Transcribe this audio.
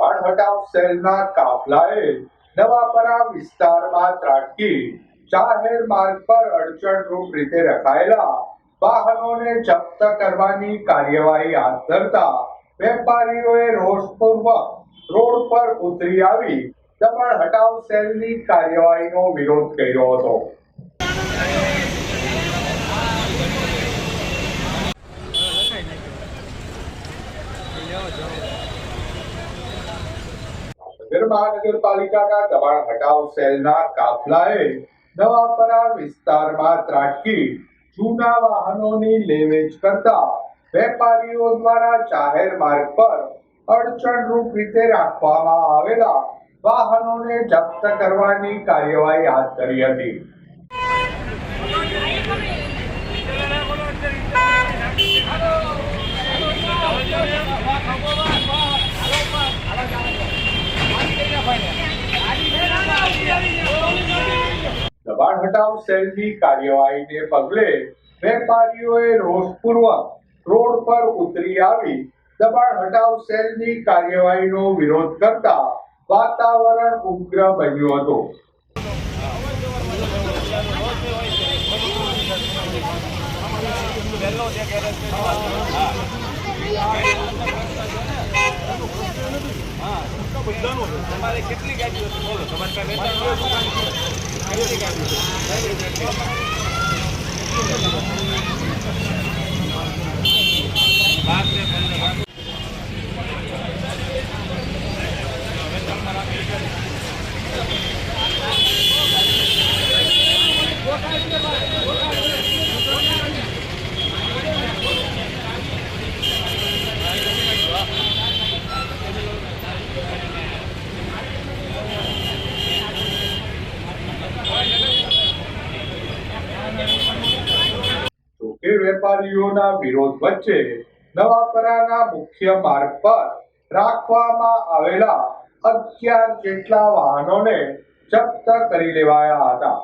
દબાણ હટાવ સેલના કાફલાએ નવાપરા વિસ્તારમાં ત્રાટકી જાહેર માર્ગ પર અડચણરૂપ રીતે રખાયેલા વાહનોને જપ્ત કરવાની કાર્યવાહી હાથ ધરતા વેપારીઓએ રોષપૂર્વક રોડ પર ઉતરી આવી દબાણ હટાવ સેલની કાર્યવાહીનો વિરોધ કર્યો હતો. મહાનગરપાલિકાના દબાણ હટાવ સેલના કાફલાએ નવાપરા વિસ્તારમાં ત્રાટકી જૂના વાહનોની લેવેચ કરતા વેપારીઓ દ્વારા જાહેર માર્ગ પર અડચણરૂપ રીતે રાખવામાં આવેલા વાહનોને જપ્ત કરવાની કાર્યવાહી હાથ ધરી હતી. દબાણ હટાવ સેલની કાર્યવાહીને પગલે વેપારીઓએ રોષપૂર્વક રોડ પર ઉતરી આવી દબાણ હટાવ સેલની કાર્યવાહીનો વિરોધ કરતા વાતાવરણ ઉગ્ર બન્યું હતું. તમારે કેટલી ગાડીઓ બોલો તમારી કેટલી ગાડીઓ વેપારીઓના વિરોધ વચ્ચે નવાપરાના મુખ્ય માર્ગ પર રાખવામાં આવેલા 11 જેટલા વાહનોને જપ્ત કરી લેવાયા હતા.